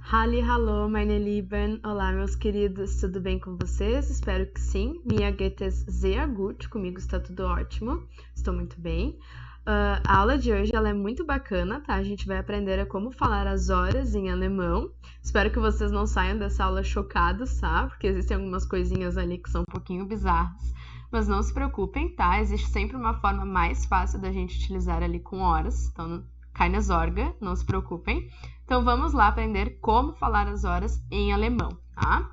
Halli, hallo, meine Lieben! Olá, meus queridos, tudo bem com vocês? Espero que sim. Mir geht es sehr gut. Comigo está tudo ótimo. Estou muito bem. A aula de hoje ela é muito bacana, tá? A gente vai aprender a como falar as horas em alemão. Espero que vocês não saiam dessa aula chocados, tá? Porque existem algumas coisinhas ali que são um pouquinho bizarras. Mas não se preocupem, tá? Existe sempre uma forma mais fácil da gente utilizar ali com horas. Então, keine Sorge, não se preocupem. Então, vamos lá aprender como falar as horas em alemão, tá?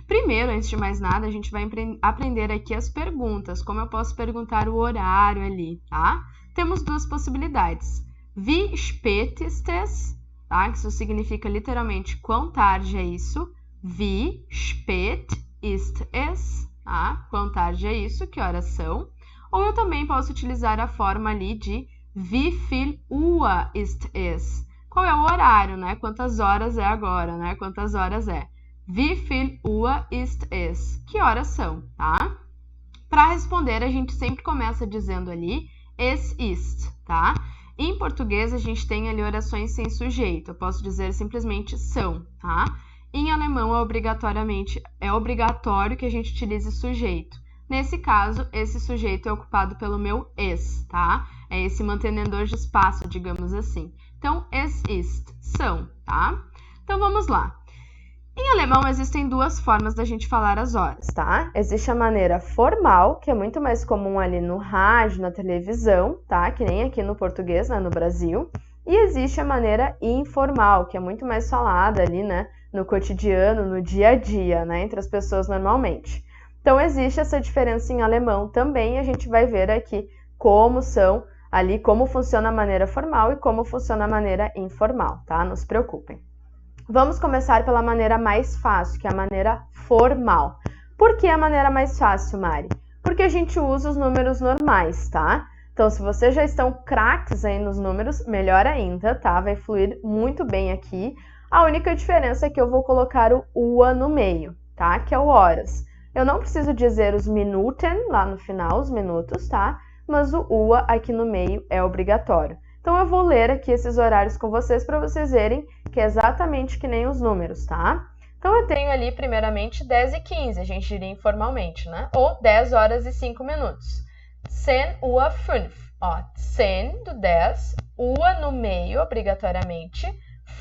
Primeiro, antes de mais nada, a gente vai aprender aqui as perguntas, como eu posso perguntar o horário ali, tá? Temos duas possibilidades. Wie spät ist es? Tá? Que isso significa literalmente quão tarde é isso. Wie spät ist es? Tá? Quão tarde é isso? Que horas são? Ou eu também posso utilizar a forma ali de Wie viel Uhr ist es? Qual é o horário, né? Quantas horas é agora, né? Quantas horas é? Wie viel Uhr ist es? Que horas são, tá? Para responder, a gente sempre começa dizendo ali es ist, tá? Em português, a gente tem ali orações sem sujeito. Eu posso dizer simplesmente são, tá? Em alemão, é obrigatório que a gente utilize sujeito. Nesse caso, esse sujeito é ocupado pelo meu es, tá? É esse mantenedor de espaço, digamos assim. Então, es ist, são, tá? Então, vamos lá. Em alemão, existem duas formas da gente falar as horas, tá? Existe a maneira formal, que é muito mais comum ali no rádio, na televisão, tá? Que nem aqui no português, né, no Brasil. E existe a maneira informal, que é muito mais falada ali, né, no cotidiano, no dia a dia, né, entre as pessoas normalmente. Então, existe essa diferença em alemão também, a gente vai ver aqui como são ali, como funciona a maneira formal e como funciona a maneira informal, tá? Não se preocupem. Vamos começar pela maneira mais fácil, que é a maneira formal. Por que a maneira mais fácil, Mari? Porque a gente usa os números normais, tá? Então, se vocês já estão craques aí nos números, melhor ainda, tá? Vai fluir muito bem aqui. A única diferença é que eu vou colocar o UA no meio, tá? Que é o horas. Eu não preciso dizer os Minuten lá no final, os minutos, tá? Mas o UA aqui no meio é obrigatório. Então, eu vou ler aqui esses horários com vocês para vocês verem que é exatamente que nem os números, tá? Então, eu tenho ali, primeiramente, 10 e 15, a gente diria informalmente, né? Ou 10 horas e 5 minutos. 10 Uhr 5. Ó, 10 do 10, UA no meio, obrigatoriamente,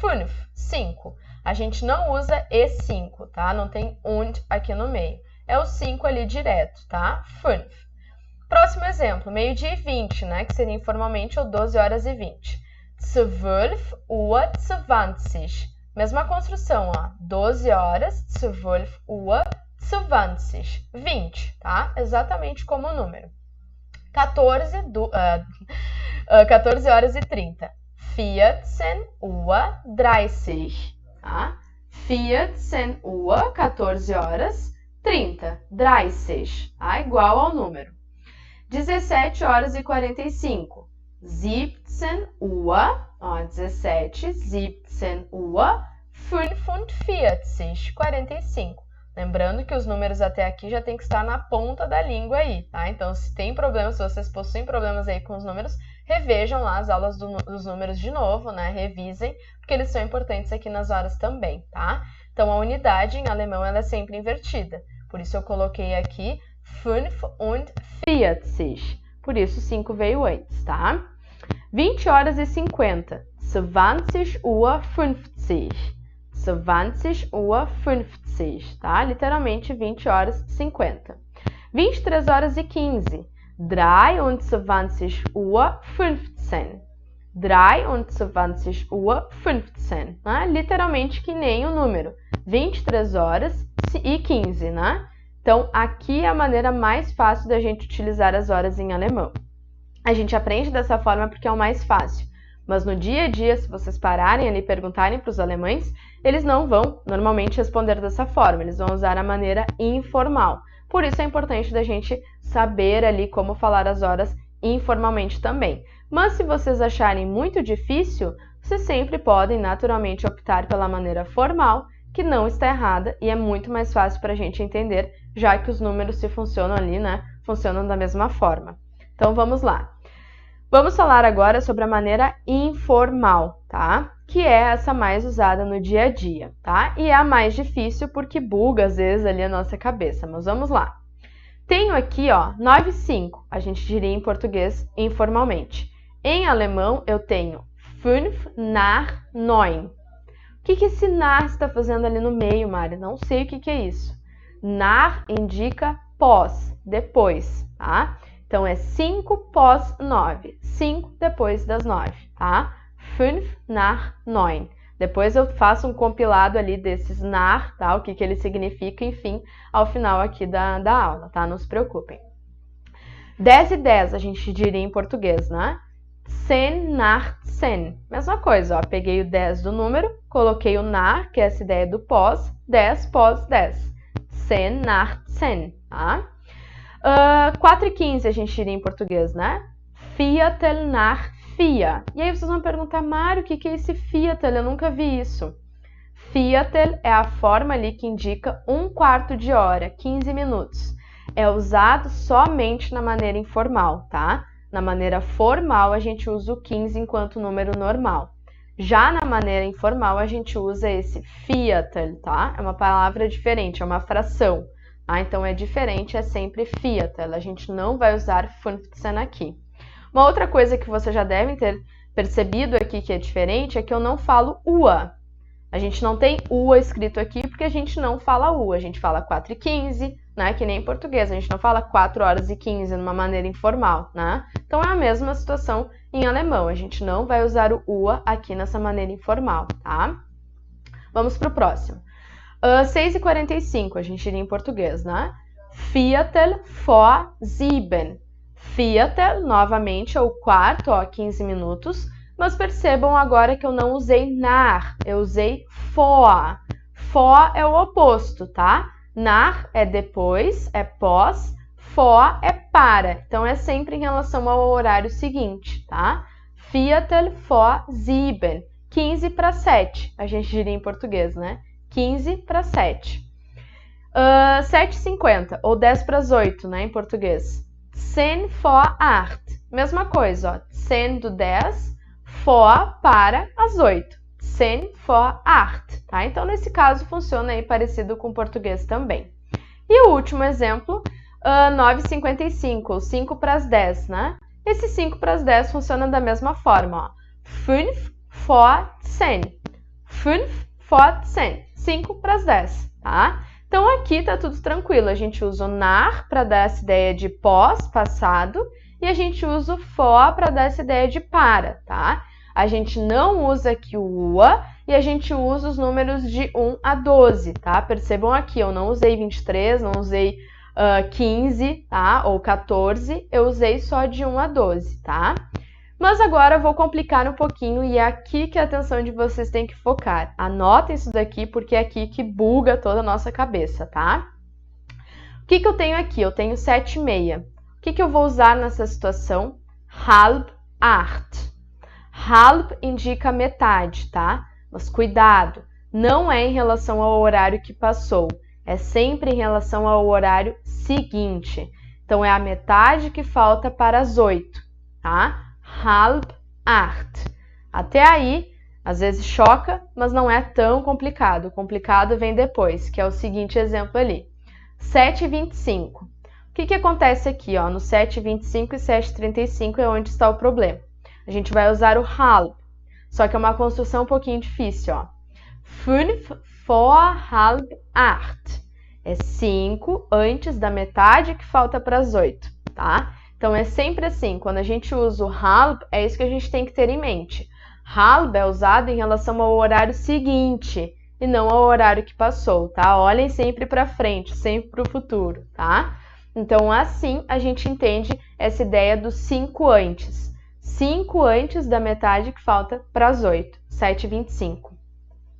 5, 5. A gente não usa E5, tá? Não tem und aqui no meio. É o 5 ali direto, tá? 5. Próximo exemplo, meio-dia e 20, né? Que seria informalmente ou 12 horas e 20. 12 Uhr 20. Mesma construção, ó. 12 horas, 12 Uhr 20. 20, tá? Exatamente como o número. 14 horas e 30. 14 Uhr 30, tá? 14 Uhr, 14 horas, 30, 30, tá? Igual ao número. 17 horas e 45. 17 Uhr, ó, 17, 17 Uhr, 45, 45. Lembrando que os números até aqui já tem que estar na ponta da língua aí, tá? Então, se tem problemas, se vocês possuem problemas aí com os números, revejam lá as aulas dos números de novo, né? Revisem, porque eles são importantes aqui nas horas também, tá? Então, a unidade em alemão ela é sempre invertida. Por isso, eu coloquei aqui 45. Por isso, 5 veio antes, tá? 20 horas e 50. 20 Uhr 50. 20 Uhr 50, tá? Literalmente 20 horas e 50. 23 horas e 15. 23 Uhr 15. 23 Uhr 15, né? Literalmente que nem o número. 23 horas e 15, né? Então, aqui é a maneira mais fácil da gente utilizar as horas em alemão. A gente aprende dessa forma porque é o mais fácil. Mas no dia a dia, se vocês pararem ali e perguntarem para os alemães, eles não vão normalmente responder dessa forma. Eles vão usar a maneira informal. Por isso é importante da gente saber ali como falar as horas informalmente também. Mas se vocês acharem muito difícil, vocês sempre podem naturalmente optar pela maneira formal, que não está errada e é muito mais fácil para a gente entender, já que os números se funcionam ali, né? Funcionam da mesma forma. Então, vamos lá. Vamos falar agora sobre a maneira informal, tá? Que é essa mais usada no dia a dia, tá? E é a mais difícil porque buga às vezes ali a nossa cabeça, mas vamos lá. Tenho aqui, ó, 9,5, a gente diria em português informalmente. Em alemão eu tenho 5 nach 9. O que esse nach está fazendo ali no meio, Mari? Não sei o que é isso. Nach indica pós, depois, tá? Então, é 5 pós 9. 5 depois das 9, tá? 5 nach 9. Depois eu faço um compilado ali desses nach, tá? O que ele significa, enfim, ao final aqui da aula, tá? Não se preocupem. 10 e 10 a gente diria em português, né? 10 nach 10. Mesma coisa, ó. Peguei o 10 do número, coloquei o nach, que é essa ideia do pós, 10 pós 10. 10 nach 10, tá? 4 e 15 a gente diria em português, né? Viertel nach 4. E aí vocês vão perguntar, Mário, o que é esse Viertel? Eu nunca vi isso. Viertel é a forma ali que indica 1/4 de hora, 15 minutos. É usado somente na maneira informal, tá? Na maneira formal, a gente usa o 15 enquanto número normal. Já na maneira informal, a gente usa esse Viertel, tá? É uma palavra diferente, é uma fração. Então, é diferente, é sempre Viertel. A gente não vai usar 15 aqui. Uma outra coisa que vocês já devem ter percebido aqui que é diferente é que eu não falo ua. A gente não tem ua escrito aqui porque a gente não fala ua. A gente fala 4 e 15, né? Que nem em português. A gente não fala 4 horas e 15 de uma maneira informal, né? Então, é a mesma situação em alemão. A gente não vai usar o ua aqui nessa maneira informal, tá? Vamos para o próximo. 6 e 45, a gente iria em português, né? Viertel vor 7. Viertel, novamente, é o quarto, ó, 15 minutos. Mas percebam agora que eu não usei nach, eu usei vor. Vor é o oposto, tá? Nach é depois, é pós. Vor é para. Então, é sempre em relação ao horário seguinte, tá? Viertel vor 7. 15 para 7, a gente diria em português, né? 15 para 7. 7h50, ou 10 para as 8, né, em português. 10 vor 8. Mesma coisa, ó. 10 do 10, vor para as 8. 10 vor 8, tá? Então, nesse caso, funciona aí parecido com o português também. E o último exemplo, 9h55, ou 5 para as 10, né? Esse 5 para as 10 funciona da mesma forma, ó. 5 vor 10. 5 vor 10. 5 para as 10, tá? Então, aqui tá tudo tranquilo. A gente usa o nach para dar essa ideia de pós, passado, e a gente usa o vor para dar essa ideia de para, tá? A gente não usa aqui o ua e a gente usa os números de 1 a 12, tá? Percebam aqui, eu não usei 23, não usei 15, tá? Ou 14, eu usei só de 1 a 12, tá? Mas agora eu vou complicar um pouquinho e é aqui que a atenção de vocês tem que focar. Anotem isso daqui porque é aqui que buga toda a nossa cabeça, tá? O que eu tenho aqui? Eu tenho 7,5. O que eu vou usar nessa situação? Halb acht. Halb indica metade, tá? Mas cuidado, não é em relação ao horário que passou. É sempre em relação ao horário seguinte. Então, é a metade que falta para as 8, tá? Halb acht. Até aí, às vezes choca, mas não é tão complicado. O complicado vem depois, que é o seguinte exemplo ali. 7h25. O que acontece aqui? Ó? No 7h25 e 7h35 é onde está o problema. A gente vai usar o halb, só que é uma construção um pouquinho difícil. Ó. 5 vor halb acht. É 5 antes da metade que falta para as 8, tá? Então, é sempre assim, quando a gente usa o halb, é isso que a gente tem que ter em mente. Halb é usado em relação ao horário seguinte e não ao horário que passou, tá? Olhem sempre para frente, sempre para o futuro, tá? Então, assim, a gente entende essa ideia do 5 antes. 5 antes da metade que falta para as 8, 7h25.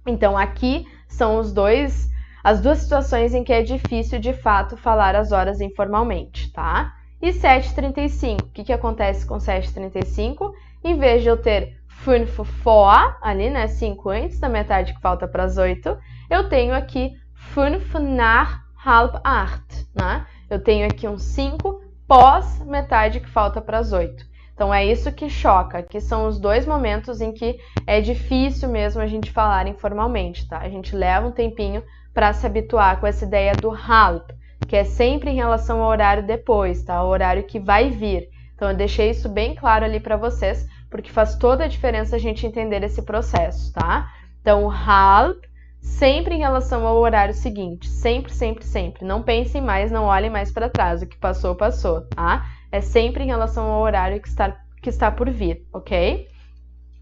Então, aqui são as duas situações em que é difícil, de fato, falar as horas informalmente, tá? E 7h35, o que acontece com 7h35? Em vez de eu ter 5 vor, ali, né, 5 antes da metade que falta para as 8, eu tenho aqui 5 nach halb acht, né? Eu tenho aqui um 5 pós metade que falta para as 8. Então, é isso que choca, que são os dois momentos em que é difícil mesmo a gente falar informalmente, tá? A gente leva um tempinho para se habituar com essa ideia do halb, que é sempre em relação ao horário depois, tá? O horário que vai vir. Então, eu deixei isso bem claro ali para vocês, porque faz toda a diferença a gente entender esse processo, tá? Então, o halb, sempre em relação ao horário seguinte. Sempre, sempre, sempre. Não pensem mais, não olhem mais para trás. O que passou, passou, tá? É sempre em relação ao horário que está por vir, ok?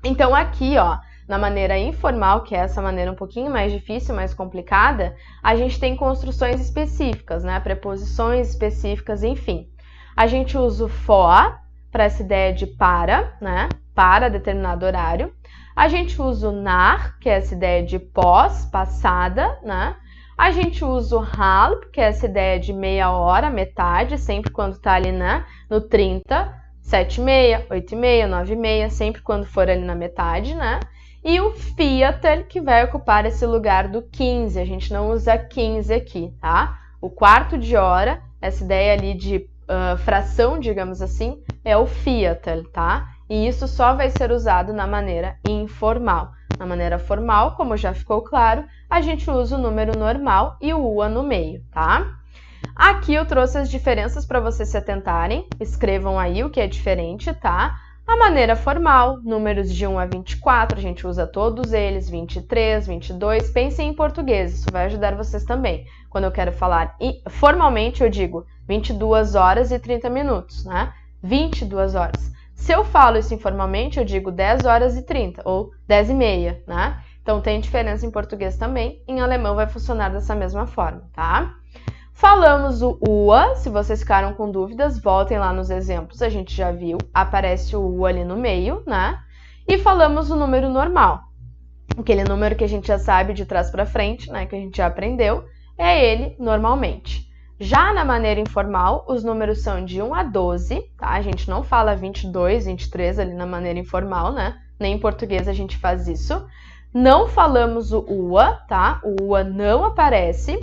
Então, aqui, ó, na maneira informal, que é essa maneira um pouquinho mais difícil, mais complicada, a gente tem construções específicas, né? Preposições específicas, enfim. A gente usa o for para essa ideia de para, né? Para determinado horário. A gente usa o nach, que é essa ideia de pós, passada, né? A gente usa o halb, que é essa ideia de meia hora, metade, sempre quando está ali, né, no 30, 7h30, 8h30, 9h30, sempre quando for ali na metade, né? E o viertel, que vai ocupar esse lugar do 15, a gente não usa 15 aqui, tá? O quarto de hora, essa ideia ali de fração, digamos assim, é o viertel, tá? E isso só vai ser usado na maneira informal. Na maneira formal, como já ficou claro, a gente usa o número normal e o ua no meio, tá? Aqui eu trouxe as diferenças para vocês se atentarem. Escrevam aí o que é diferente, tá? A maneira formal, números de 1 a 24, a gente usa todos eles, 23, 22. Pensem em português, isso vai ajudar vocês também. Quando eu quero falar formalmente, eu digo 22 horas e 30 minutos, né? 22 horas. Se eu falo isso informalmente, eu digo 10 horas e 30 ou 10h30, né? Então, tem diferença em português também. Em alemão vai funcionar dessa mesma forma, tá? Falamos o ua. Se vocês ficaram com dúvidas, voltem lá nos exemplos. A gente já viu, aparece o ua ali no meio, né? E falamos o número normal. Aquele número que a gente já sabe de trás para frente, né? Que a gente já aprendeu, é ele normalmente. Já na maneira informal, os números são de 1 a 12, tá? A gente não fala 22, 23 ali na maneira informal, né? Nem em português a gente faz isso. Não falamos o ua, tá? O ua não aparece.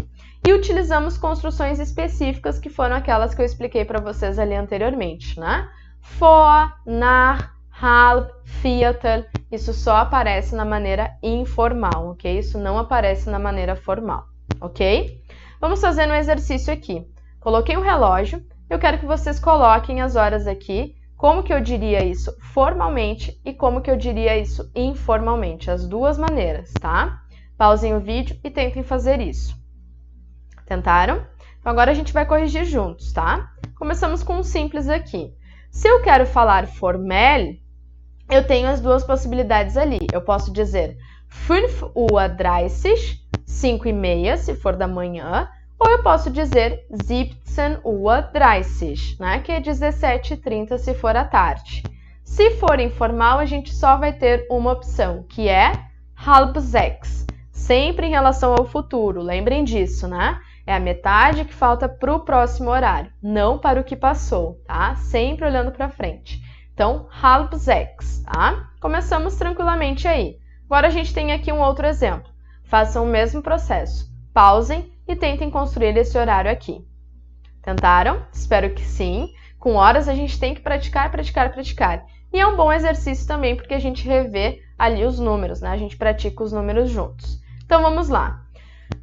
E utilizamos construções específicas que foram aquelas que eu expliquei para vocês ali anteriormente, né? For, nach, halb, viertel, isso só aparece na maneira informal, ok? Isso não aparece na maneira formal, ok? Vamos fazer um exercício aqui. Coloquei um relógio, eu quero que vocês coloquem as horas aqui, como que eu diria isso formalmente e como que eu diria isso informalmente, as duas maneiras, tá? Pausem o vídeo e tentem fazer isso. Tentaram? Então agora a gente vai corrigir juntos, tá? Começamos com um simples aqui. Se eu quero falar formell, eu tenho as duas possibilidades ali. Eu posso dizer 5h30, 5h30, se for da manhã, ou eu posso dizer 17h30, né? Que é 17h30 se for à tarde. Se for informal, a gente só vai ter uma opção, que é halb sechs, sempre em relação ao futuro, lembrem disso, né? É a metade que falta para o próximo horário, não para o que passou, tá? Sempre olhando para frente. Então, halb sechs, tá? Começamos tranquilamente aí. Agora a gente tem aqui um outro exemplo. Façam o mesmo processo. Pausem e tentem construir esse horário aqui. Tentaram? Espero que sim. Com horas a gente tem que praticar, praticar, praticar. E é um bom exercício também porque a gente revê ali os números, né? A gente pratica os números juntos. Então vamos lá.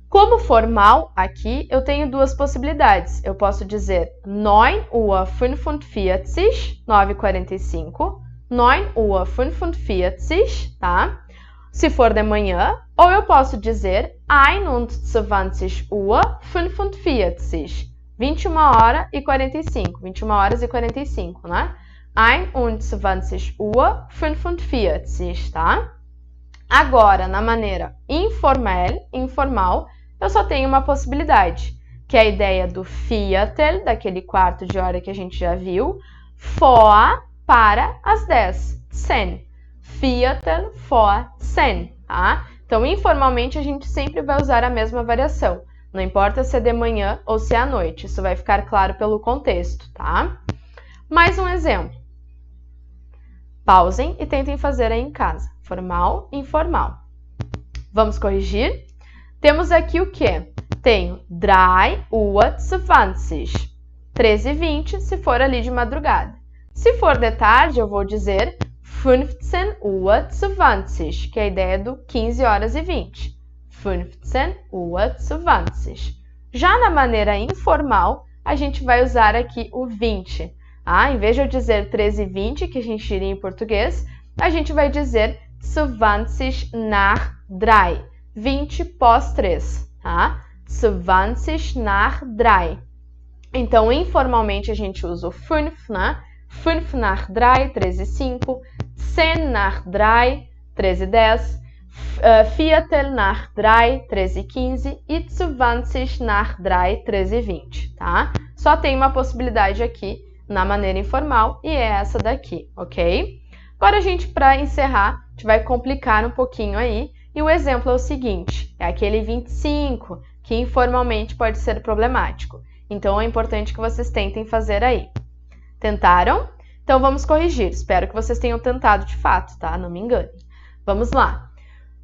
Como formal, aqui eu tenho duas possibilidades. Eu posso dizer 9h45, 9h45, 9h45, tá? Se for de manhã, ou eu posso dizer 21h45, 21h45, 21h45, né? 21h45, tá? Agora, na maneira informal, eu só tenho uma possibilidade, que é a ideia do viertel, daquele quarto de hora que a gente já viu, vor para as 10, 10. Viertel vor 10, tá? Então, informalmente, a gente sempre vai usar a mesma variação. Não importa se é de manhã ou se é à noite, isso vai ficar claro pelo contexto, tá? Mais um exemplo. Pausem e tentem fazer aí em casa. Formal e informal. Vamos corrigir? Temos aqui o quê? Tenho 3h20, 13h20 se for ali de madrugada. Se for de tarde, eu vou dizer 15:20, que é a ideia do 15 horas e 20. 15:20. Já na maneira informal, a gente vai usar aqui o 20. Em vez de eu dizer 13:20, que a gente diria em português, a gente vai dizer 20 nach 3. 20 pós 3, tá? 20 nach 3. Então, informalmente, a gente usa o 5, né? 5 nach 3, 13:05. 10 nach 3, 13:10. Viertel nach 3, 13:15. E 20 nach 3, 13:20, tá? Só tem uma possibilidade aqui na maneira informal e é essa daqui, ok? Agora, para encerrar, a gente vai complicar um pouquinho aí. E o exemplo é o seguinte, é aquele 25, que informalmente pode ser problemático. Então, é importante que vocês tentem fazer aí. Tentaram? Então, vamos corrigir. Espero que vocês tenham tentado de fato, tá? Não me engane. Vamos lá.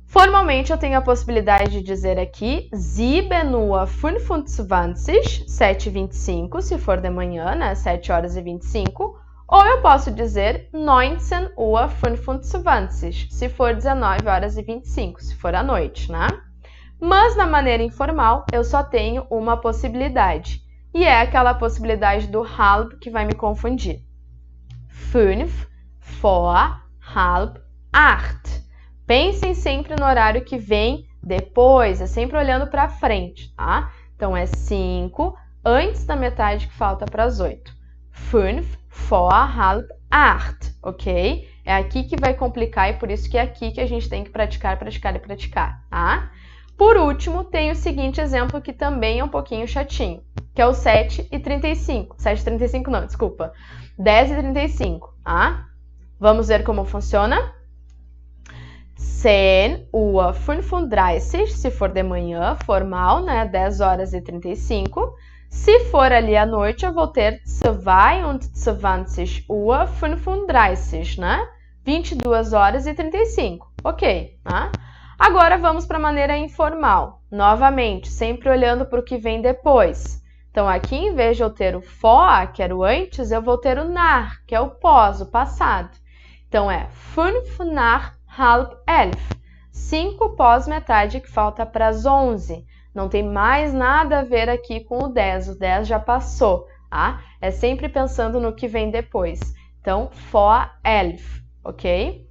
Formalmente, eu tenho a possibilidade de dizer aqui 7:25, 7:25, se for de manhã, né? 7 horas e 25. Ou eu posso dizer 19:25, se for 19 horas e 25, se for à noite, né? Mas na maneira informal, eu só tenho uma possibilidade. E é aquela possibilidade do halb que vai me confundir. 5 vor halb 8. Pensem sempre no horário que vem depois, é sempre olhando para frente, tá? Então, é 5 antes da metade que falta para as 8. 5 vor halb 8, ok? É aqui que vai complicar e por isso que é aqui que a gente tem que praticar, praticar e praticar, tá? Por último, tem o seguinte exemplo que também é um pouquinho chatinho, que é o 7:35. 7:35 não, desculpa. 10:35, tá? Vamos ver como funciona? 10:35, se for de manhã, formal, né? 10 horas e 35. Se for ali à noite, eu vou ter 22:35, né? 22 horas e 35. Ok, tá? Agora vamos para a maneira informal. Novamente, sempre olhando para o que vem depois. Então, aqui, em vez de eu ter o vor, que era o antes, eu vou ter o nach, que é o pós, o passado. Então, é 5 nach halb 11. 5 pós metade que falta para as 11. Não tem mais nada a ver aqui com o 10. O 10 já passou, tá? É sempre pensando no que vem depois. Então, vor 11, ok?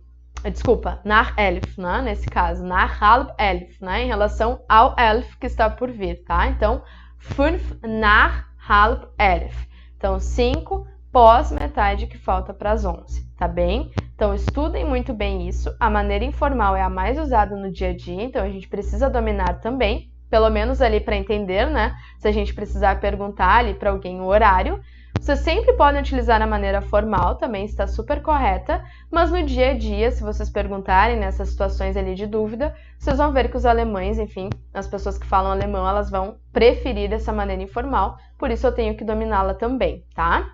Desculpa, nach 11, né? Nesse caso, nach halb 11, né? Em relação ao 11 que está por vir, tá? Então, 5 nach halb 11. Então, 5 pós metade que falta para as 11, tá bem? Então, estudem muito bem isso. A maneira informal é a mais usada no dia a dia, então a gente precisa dominar também, pelo menos ali para entender, né? Se a gente precisar perguntar ali para alguém o horário. Vocês sempre podem utilizar a maneira formal, também está super correta, mas no dia a dia, se vocês perguntarem nessas situações ali de dúvida, vocês vão ver que os alemães, enfim, as pessoas que falam alemão, elas vão preferir essa maneira informal, por isso eu tenho que dominá-la também, tá?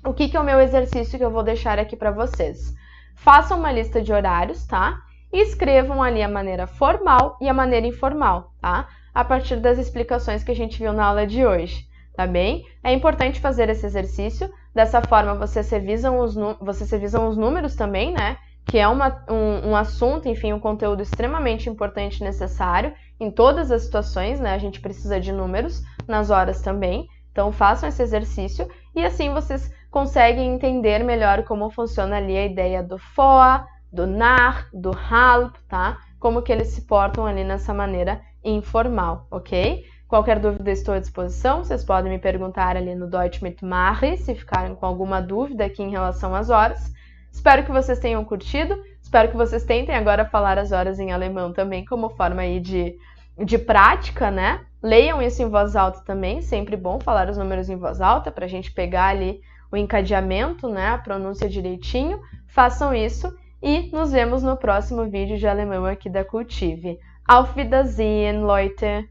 O que é o meu exercício que eu vou deixar aqui para vocês? Façam uma lista de horários, tá? E escrevam ali a maneira formal e a maneira informal, tá? A partir das explicações que a gente viu na aula de hoje. Tá bem? É importante fazer esse exercício, dessa forma vocês revisam os números também, né? Que é um assunto, enfim, um conteúdo extremamente importante e necessário em todas as situações, né? A gente precisa de números nas horas também, então façam esse exercício e assim vocês conseguem entender melhor como funciona ali a ideia do vor, do nach, do halb, tá? Como que eles se portam ali nessa maneira informal, ok? Qualquer dúvida, estou à disposição. Vocês podem me perguntar ali no Deutsch mit Mari, se ficarem com alguma dúvida aqui em relação às horas. Espero que vocês tenham curtido. Espero que vocês tentem agora falar as horas em alemão também, como forma aí de prática, né? Leiam isso em voz alta também. Sempre bom falar os números em voz alta, para a gente pegar ali o encadeamento, né? A pronúncia direitinho. Façam isso e nos vemos no próximo vídeo de alemão aqui da Cultive. Auf Wiedersehen, Leute!